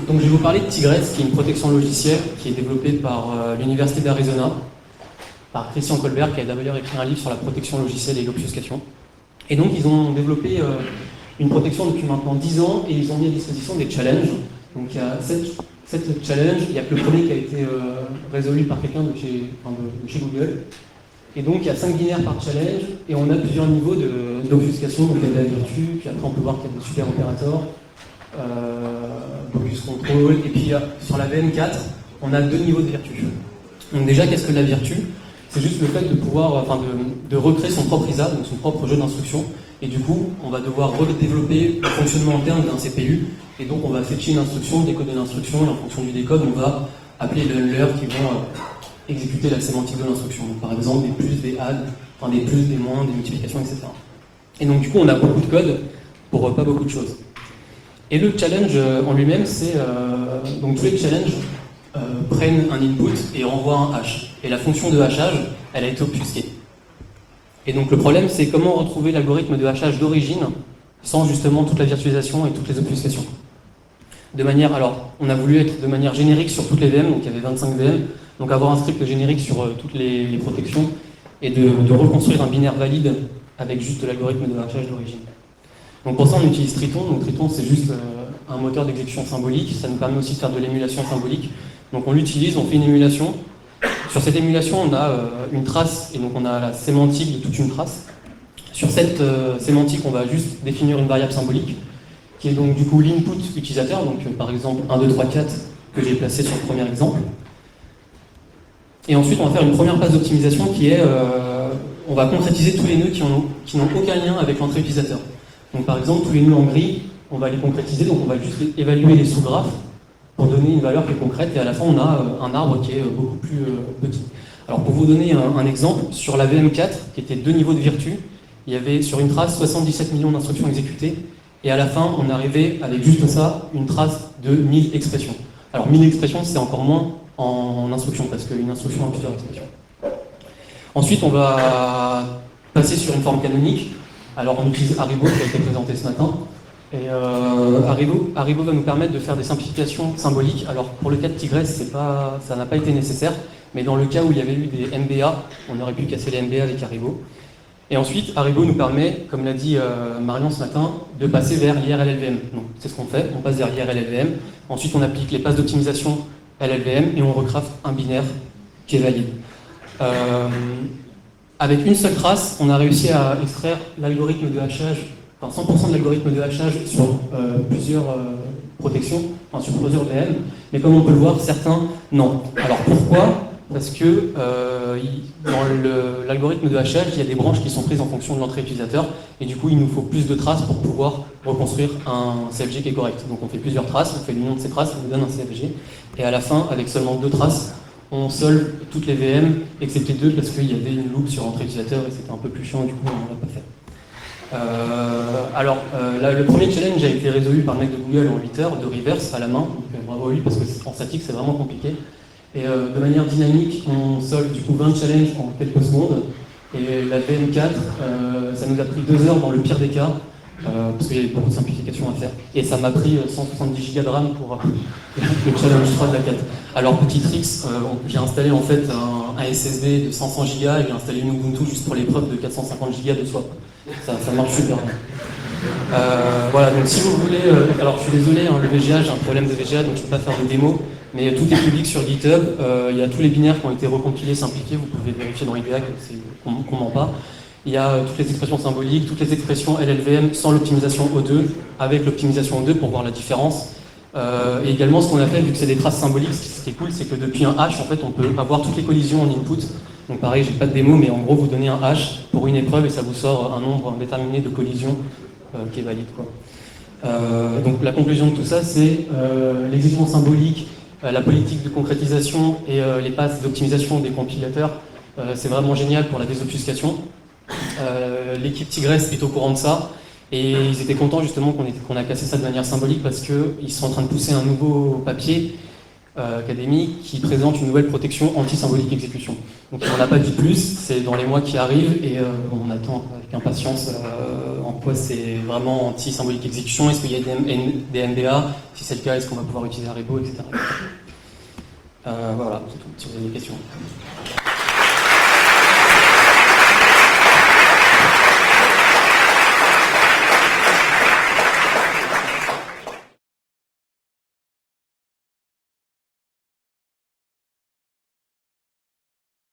Donc je vais vous parler de Tigress, qui est une protection logicielle qui est développée par l'Université d'Arizona, par Christian Colbert, qui a d'ailleurs écrit un livre sur la protection logicielle et l'obfuscation. Et donc ils ont développé une protection depuis maintenant 10 ans et ils ont mis à disposition des challenges. Donc il y a 7 challenges, il n'y a que le premier qui a été résolu par quelqu'un de chez Google. Et donc il y a 5 binaires par challenge et on a plusieurs niveaux d'obfuscation. Donc il y a de la vertu, puis après on peut voir qu'il y a des super opérateurs, focus control, et puis sur la VM4, on a 2 niveaux de vertu. Donc déjà, qu'est-ce que la vertu? C'est juste le fait de pouvoir, de recréer son propre ISA, donc son propre jeu d'instructions, et du coup, on va devoir redévelopper le fonctionnement interne d'un CPU, et donc on va fetcher une instruction, décoder l'instruction, et en fonction du décode, on va appeler les handlers qui vont exécuter la sémantique de l'instruction. Donc par exemple, des plus, des adds, des plus, des moins, des multiplications, etc. Et donc du coup, on a beaucoup de code pour pas beaucoup de choses. Et le challenge en lui-même, c'est donc tous les challenges prennent un input et renvoient un hash. Et la fonction de hachage, elle a été obfusquée. Et donc le problème, c'est comment retrouver l'algorithme de hachage d'origine sans justement toute la virtualisation et toutes les obfuscations. Alors, on a voulu être de manière générique sur toutes les VM, donc il y avait 25 VM, donc avoir un script générique sur toutes les protections et de reconstruire un binaire valide avec juste l'algorithme de hachage d'origine. Donc pour ça, on utilise Triton. Donc Triton, c'est juste un moteur d'exécution symbolique. Ça nous permet aussi de faire de l'émulation symbolique. Donc on l'utilise, on fait une émulation. Sur cette émulation, on a une trace, et donc on a la sémantique de toute une trace. Sur cette sémantique, on va juste définir une variable symbolique, qui est donc du coup l'input utilisateur, donc par exemple 1, 2, 3, 4, que j'ai placé sur le premier exemple. Et ensuite, on va faire une première phase d'optimisation qui est, on va concrétiser tous les nœuds qui n'ont aucun lien avec l'entrée utilisateur. Donc par exemple, tous les nœuds en gris, on va les concrétiser, donc on va juste évaluer les sous-graphes pour donner une valeur qui est concrète, et à la fin on a un arbre qui est beaucoup plus petit. Alors pour vous donner un exemple, sur la VM4, qui était 2 niveaux de vertu, il y avait sur une trace 77 millions d'instructions exécutées, et à la fin on arrivait avec juste ça, une trace de 1000 expressions. Alors 1000 expressions, c'est encore moins en instruction, parce qu'une instruction a plusieurs expressions. Ensuite on va passer sur une forme canonique. Alors on utilise Haribo qui a été présenté ce matin. Et Haribo va nous permettre de faire des simplifications symboliques. Alors pour le cas de Tigress, ça n'a pas été nécessaire, mais dans le cas où il y avait eu des MBA, on aurait pu casser les MBA avec Haribo. Et ensuite, Haribo nous permet, comme l'a dit Marion ce matin, de passer vers l'IRLLVM. Donc c'est ce qu'on fait, on passe vers l'IRLLVM. Ensuite on applique les passes d'optimisation LLVM et on recraft un binaire qui est valide. Avec une seule trace, on a réussi à extraire l'algorithme de hachage, 100% de l'algorithme de hachage sur plusieurs protections, sur plusieurs VM, mais comme on peut le voir, certains, non. Alors pourquoi? Parce que dans l'algorithme de hachage, il y a des branches qui sont prises en fonction de l'entrée utilisateur, et du coup, il nous faut plus de traces pour pouvoir reconstruire un CFG qui est correct. Donc on fait plusieurs traces, on fait l'union de ces traces, on nous donne un CFG, et à la fin, avec seulement 2 traces, on solve toutes les VM, excepté 2 parce qu'il y avait une loupe sur entrée utilisateur et c'était un peu plus chiant, du coup on ne l'a pas fait. Le premier challenge a été résolu par le mec de Google en 8 heures, de reverse à la main, donc bravo à lui parce qu'en statique c'est vraiment compliqué. Et de manière dynamique, on solve du coup 20 challenges en quelques secondes. Et la VM4, ça nous a pris 2 heures dans le pire des cas, parce qu'il y avait beaucoup de simplifications à faire. Et ça m'a pris 170 Go de RAM pour le challenge 3 de la 4. Alors petit tricks, j'ai installé en fait un SSD de 500 Go et j'ai installé une Ubuntu juste pour l'épreuve de 450 Go de swap. Ça marche super bien. Voilà, donc si vous voulez, alors je suis désolé, le VGA, j'ai un problème de VGA, donc je ne peux pas faire de démo, mais tout est public sur GitHub, il y a tous les binaires qui ont été recompilés, simplifiés, vous pouvez vérifier dans IBA qu'on ment pas. Il y a toutes les expressions symboliques, toutes les expressions LLVM sans l'optimisation O2, avec l'optimisation O2 pour voir la différence. Et également ce qu'on a fait, vu que c'est des traces symboliques, ce qui est cool, c'est que depuis un hash, en fait, on peut avoir toutes les collisions en input. Donc pareil, j'ai pas de démo, mais en gros, vous donnez un hash pour une épreuve et ça vous sort un nombre déterminé de collisions qui est valide, quoi. Donc la conclusion de tout ça, c'est l'exécution symbolique, la politique de concrétisation et les passes d'optimisation des compilateurs, c'est vraiment génial pour la désobfuscation. L'équipe Tigress est au courant de ça et ils étaient contents justement qu'on a cassé ça de manière symbolique parce qu'ils sont en train de pousser un nouveau papier académique qui présente une nouvelle protection anti-symbolique exécution. Donc on n'en a pas dit plus, c'est dans les mois qui arrivent et on attend avec impatience en quoi c'est vraiment anti-symbolique exécution, est-ce qu'il y a des MBA, si c'est le cas, est-ce qu'on va pouvoir utiliser un REBO, etc. Voilà, c'est tout, si vous avez des questions.